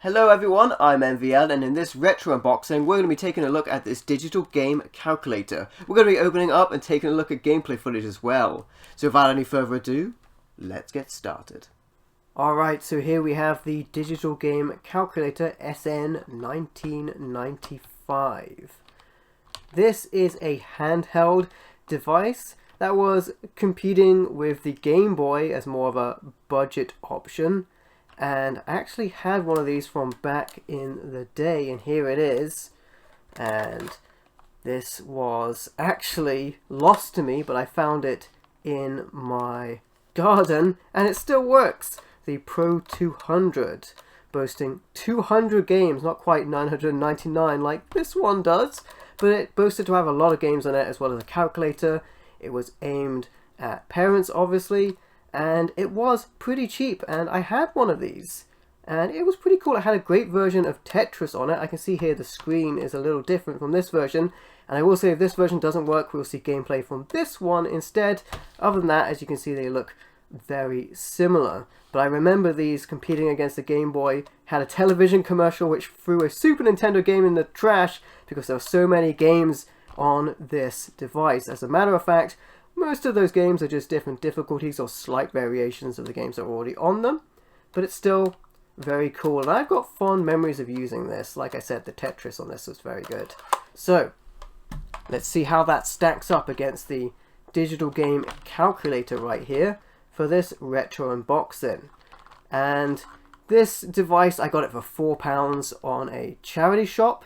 Hello everyone, I'm MVL, and in this retro unboxing we're going to be taking a look at this digital game calculator. We're going to be opening up and taking a look at gameplay footage as well. So without any further ado, let's get started. Alright, so here we have the digital game calculator SN1995. This is a handheld device that was competing with the Game Boy as more of a budget option. And I actually had one of these from back in the day, and here it is. And this was actually lost to me, but I found it in my garden, and it still works. The Pro 200, boasting 200 games, not quite 999 like this one does, but it boasted to have a lot of games on it as well as a calculator. It was aimed at parents, obviously. And it was pretty cheap, and I had one of these and it was pretty cool. It had a great version of Tetris on it. I can see here the screen is a little different from this version, and I will say if this version doesn't work, we'll see gameplay from this one instead. Other than that, as you can see, they look very similar. But I remember these competing against the Game Boy, had a television commercial which threw a Super Nintendo game in the trash because there were so many games on this device. As a matter of fact, most of those games are just different difficulties or slight variations of the games that are already on them, but it's still very cool, and I've got fond memories of using this. Like I said, the Tetris on this was very good. So, let's see how that stacks up against the digital game calculator right here for this retro unboxing. And this device, I got it for £4 on a charity shop.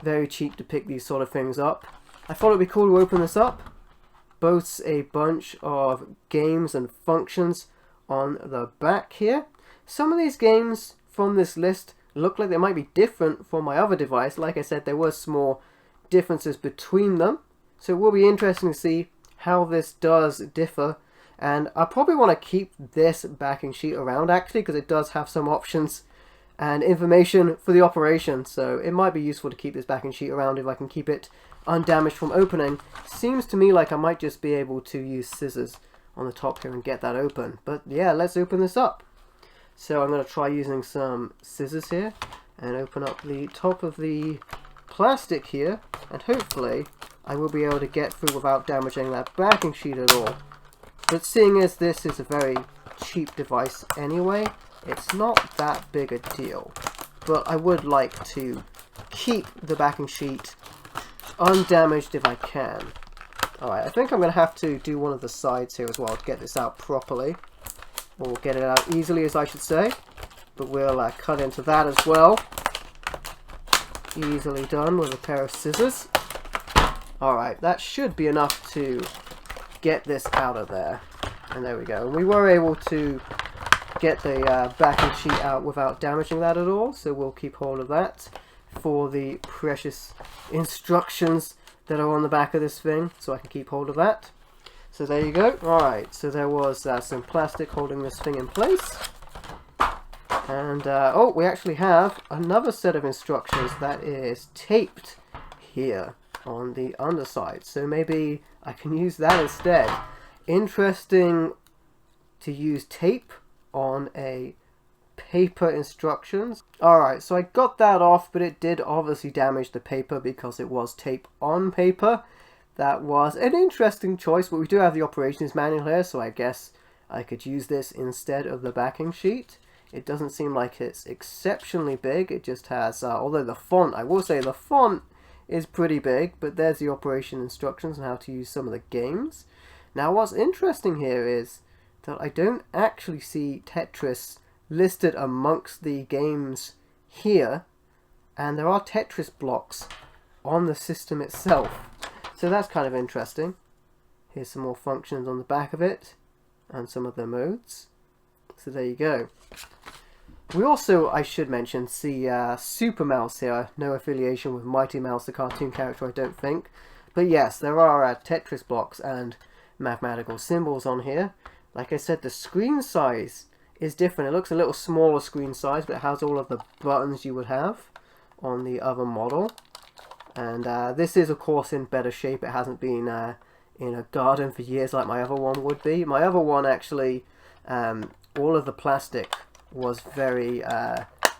Very cheap to pick these sort of things up. I thought it would be cool to open this up. Boasts a bunch of games and functions on the back here. Some of these games from this list look like they might be different from my other device. Like I said, there were small differences between them, so it will be interesting to see how this does differ. And I probably want to keep this backing sheet around actually, because it does have some options and information for the operation, so it might be useful to keep this backing sheet around if I can keep it undamaged from opening. Seems to me like I might just be able to use scissors on the top here and get that open. But yeah, let's open this up. So I'm going to try using some scissors here and open up the top of the plastic here, and hopefully I will be able to get through without damaging that backing sheet at all. But seeing as this is a very cheap device anyway, it's not that big a deal. But I would like to keep the backing sheet undamaged if I can. Alright, I think I'm going to have to do one of the sides here as well to get this out properly. Or get it out easily, as I should say. But we'll cut into that as well. Easily done with a pair of scissors. Alright, that should be enough to get this out of there. And there we go. And we were able to get the backing sheet out without damaging that at all, so we'll keep hold of that for the precious instructions that are on the back of this thing, so I can keep hold of that. So there you go. Alright, so there was some plastic holding this thing in place. And, oh, we actually have another set of instructions that is taped here on the underside. So maybe I can use that instead. Interesting to use tape on a paper instructions. Alright, so I got that off, but it did obviously damage the paper because it was tape on paper. That was an interesting choice, but we do have the operations manual here, so I guess I could use this instead of the backing sheet. It doesn't seem like it's exceptionally big. It just has, although the font, I will say the font is pretty big, but there's the operation instructions on how to use some of the games. Now what's interesting here is that I don't actually see Tetris listed amongst the games here, and there are Tetris blocks on the system itself, so that's kind of interesting. Here's some more functions on the back of it and some of the modes, so there you go. We also, I should mention, see Super Mouse here. No affiliation with Mighty Mouse, the cartoon character, I don't think, but yes, there are Tetris blocks and mathematical symbols on here. Like I said, the screen size is different. It looks a little smaller screen size, but it has all of the buttons you would have on the other model. And this is, of course, in better shape. It hasn't been in a garden for years like my other one would be. My other one, actually, all of the plastic was very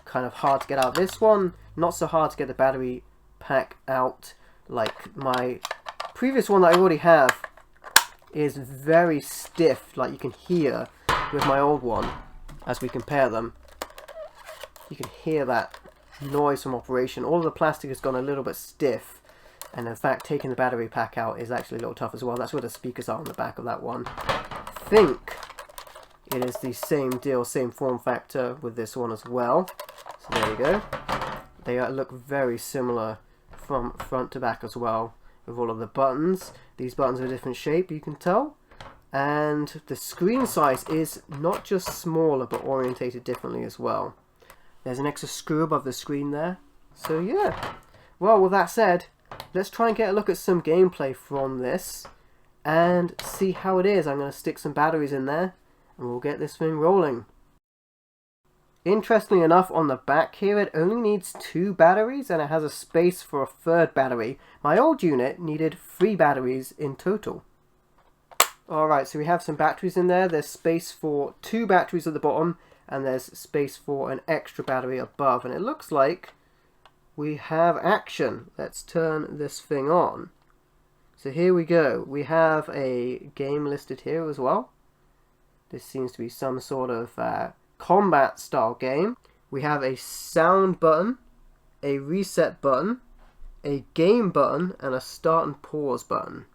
kind of hard to get out. This one, not so hard to get the battery pack out like my previous one that I already have is very stiff, like you can hear with my old one as we compare them. You can hear that noise from operation. All of the plastic has gone a little bit stiff, and in fact taking the battery pack out is actually a little tough as well. That's where the speakers are on the back of that one. I think it is the same deal, same form factor with this one as well. So there you go. They look very similar from front to back as well, with all of the buttons. These buttons are a different shape, you can tell. And the screen size is not just smaller, but orientated differently as well. There's an extra screw above the screen there. So yeah. Well, with that said, let's try and get a look at some gameplay from this and see how it is. I'm going to stick some batteries in there and we'll get this thing rolling. Interestingly enough, on the back here it only needs 2 batteries and it has a space for a 3rd battery. My old unit needed 3 batteries in total. Alright, so we have some batteries in there. There's space for 2 batteries at the bottom and there's space for an extra battery above, and it looks like we have action. Let's turn this thing on. So here we go. We have a game listed here as well. This seems to be some sort of combat style game. We have a sound button, a reset button, a game button, and a start and pause button.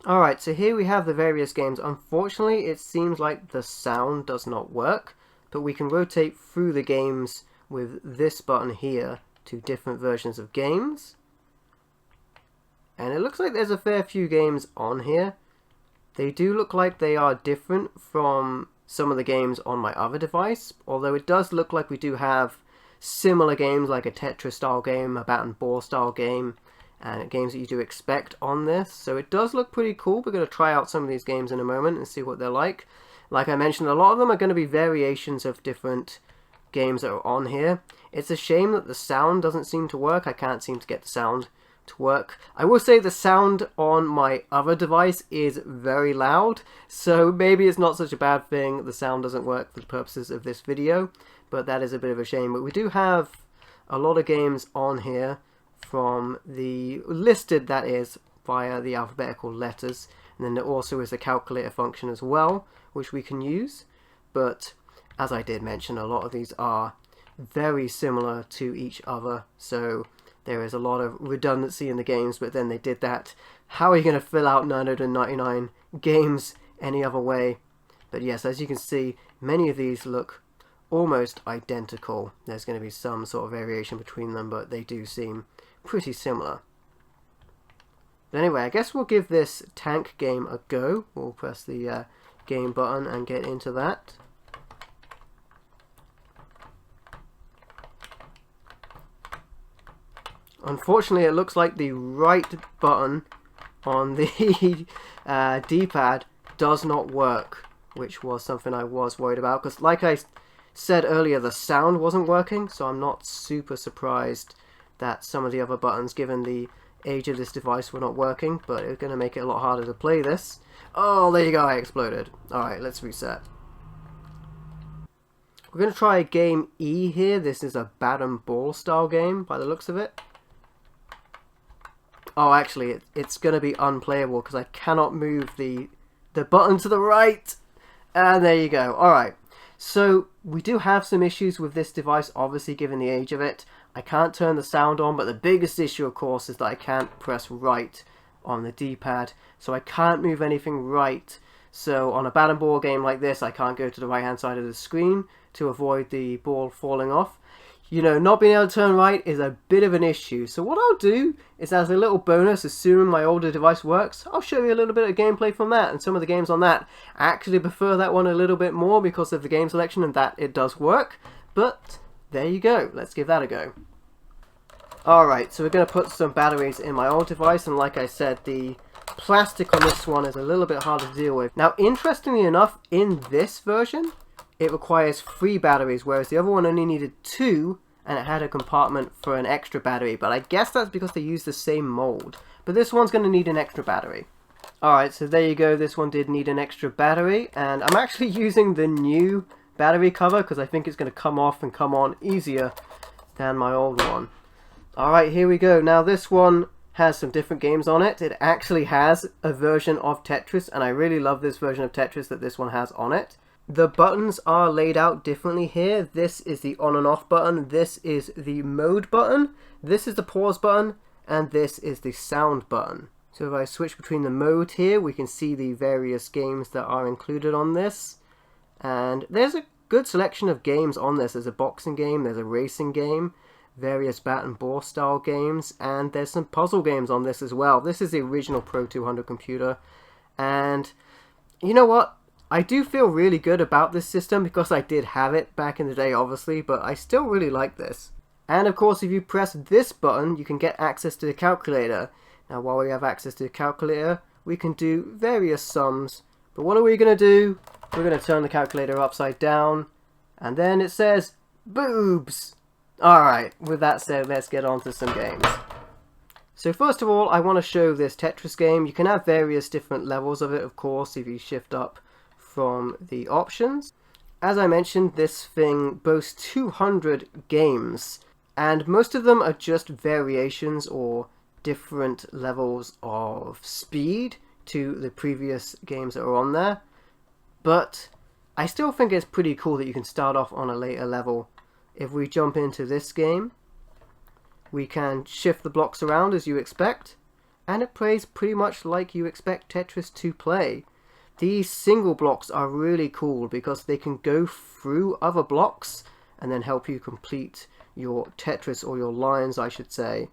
Alright, so here we have the various games. Unfortunately, it seems like the sound does not work, but we can rotate through the games with this button here to different versions of games. And it looks like there's a fair few games on here. They do look like they are different from some of the games on my other device, although it does look like we do have similar games like a Tetris style game, a bat and ball style game, and games that you do expect on this. So it does look pretty cool. We're going to try out some of these games in a moment and see what they're like. Like I mentioned, a lot of them are going to be variations of different games that are on here. It's a shame that the sound doesn't seem to work. I can't seem to get the sound to work. I will say the sound on my other device is very loud, so maybe it's not such a bad thing the sound doesn't work for the purposes of this video, but that is a bit of a shame. But we do have a lot of games on here from the listed, that is, via the alphabetical letters, and then there also is a calculator function as well, which we can use. But as I did mention, a lot of these are very similar to each other, so there is a lot of redundancy in the games. But then they did that. How are you going to fill out 999 games any other way? But yes, as you can see, many of these look almost identical. There's going to be some sort of variation between them, but they do seem pretty similar. But anyway, I guess we'll give this tank game a go. We'll press the game button and get into that. Unfortunately, it looks like the right button on the D-pad does not work, which was something I was worried about, because like I said earlier, the sound wasn't working, so I'm not super surprised that some of the other buttons, given the age of this device, were not working, but it's going to make it a lot harder to play this. Oh, there you go, I exploded. Alright, let's reset. We're going to try game E here. This is a bat and ball style game by the looks of it. Oh, actually, it's going to be unplayable because I cannot move the button to the right. And there you go. Alright, so we do have some issues with this device, obviously, given the age of it. I can't turn the sound on, but the biggest issue, of course, is that I can't press right on the D-pad, so I can't move anything right. So on a bat and ball game like this, I can't go to the right-hand side of the screen to avoid the ball falling off. You know, not being able to turn right is a bit of an issue. So what I'll do is, as a little bonus, assuming my older device works, I'll show you a little bit of gameplay from that. And some of the games on that, I actually prefer that one a little bit more because of the game selection and that it does work. But there you go. Let's give that a go. Alright, so we're going to put some batteries in my old device. And like I said, the plastic on this one is a little bit harder to deal with. Now, interestingly enough, in this version, it requires 3 batteries, whereas the other one only needed 2, and it had a compartment for an extra battery. But I guess that's because they use the same mold. But this one's going to need an extra battery. Alright, so there you go. This one did need an extra battery, and I'm actually using the new battery cover because I think it's going to come off and come on easier than my old one. Alright, here we go. Now this one has some different games on it. It actually has a version of Tetris, and I really love this version of Tetris that this one has on it. The buttons are laid out differently here. This is the on and off button, this is the mode button, this is the pause button, and this is the sound button. So if I switch between the mode here, we can see the various games that are included on this. And there's a good selection of games on this. There's a boxing game, there's a racing game, various bat and ball style games, and there's some puzzle games on this as well. This is the original Pro 200 computer, and you know what? I do feel really good about this system because I did have it back in the day, obviously, but I still really like this. And of course, if you press this button, you can get access to the calculator. Now, while we have access to the calculator, we can do various sums. But what are we going to do? We're going to turn the calculator upside down, and then it says, boobs! Alright, with that said, let's get on to some games. So first of all, I want to show this Tetris game. You can have various different levels of it, of course, if you shift up from the options. As I mentioned, this thing boasts 200 games, and most of them are just variations or different levels of speed to the previous games that are on there. But I still think it's pretty cool that you can start off on a later level. If we jump into this game, we can shift the blocks around as you expect, and it plays pretty much like you expect Tetris to play. These single blocks are really cool because they can go through other blocks and then help you complete your Tetris, or your lines I should say.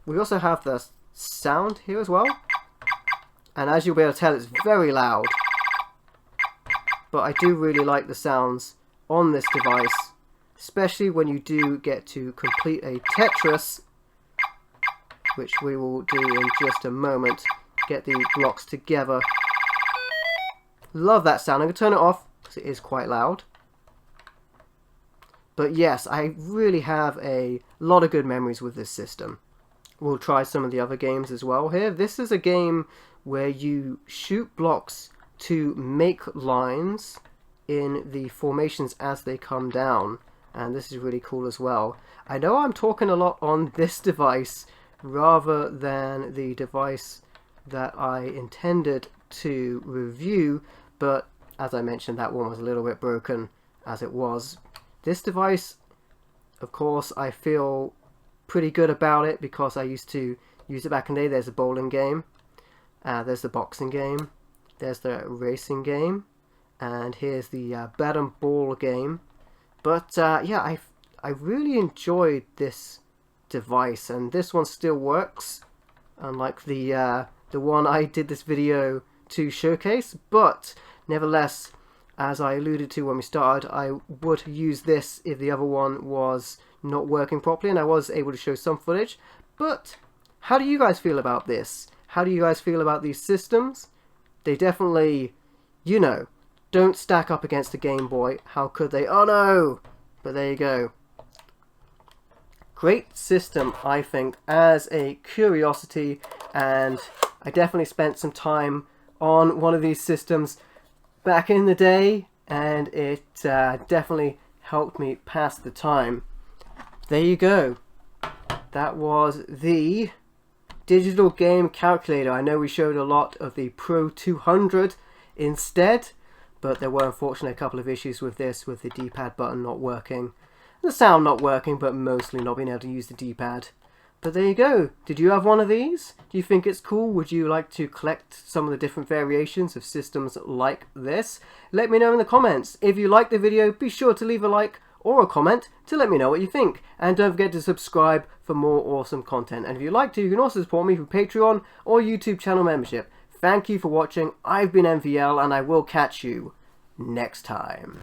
We also have the sound here as well, and as you'll be able to tell, it's very loud. But I do really like the sounds on this device, especially when you do get to complete a Tetris, which we will do in just a moment. Get the blocks together. Love that sound. I'm going to turn it off because it is quite loud. But yes, I really have a lot of good memories with this system. We'll try some of the other games as well here. This is a game where you shoot blocks to make lines in the formations as they come down. And this is really cool as well. I know I'm talking a lot on this device rather than the device that I intended to review, but as I mentioned, that one was a little bit broken as it was. This device, of course, I feel pretty good about it because I used to use it back in the day. There's a bowling game, there's the boxing game, there's the racing game, and here's the bat and ball game. But yeah, I really enjoyed this device, and this one still works, unlike the one I did this video to showcase. But nevertheless, as I alluded to when we started, I would use this if the other one was not working properly, and I was able to show some footage. But how do you guys feel about this? How do you guys feel about these systems? They definitely, you know, don't stack up against the Game Boy. How could they? Oh no! But there you go. Great system, I think, as a curiosity, and I definitely spent some time on one of these systems back in the day, and it definitely helped me pass the time. There you go. That was the digital game calculator. I know we showed a lot of the Pro 200 instead, but there were unfortunately a couple of issues with this, with the D-pad button not working, the sound not working, but mostly not being able to use the D-pad. But there you go. Did you have one of these? Do you think it's cool? Would you like to collect some of the different variations of systems like this? Let me know in the comments. If you liked the video, be sure to leave a like or a comment to let me know what you think. And don't forget to subscribe for more awesome content. And if you'd like to, you can also support me through Patreon or YouTube channel membership. Thank you for watching. I've been MVL, and I will catch you next time.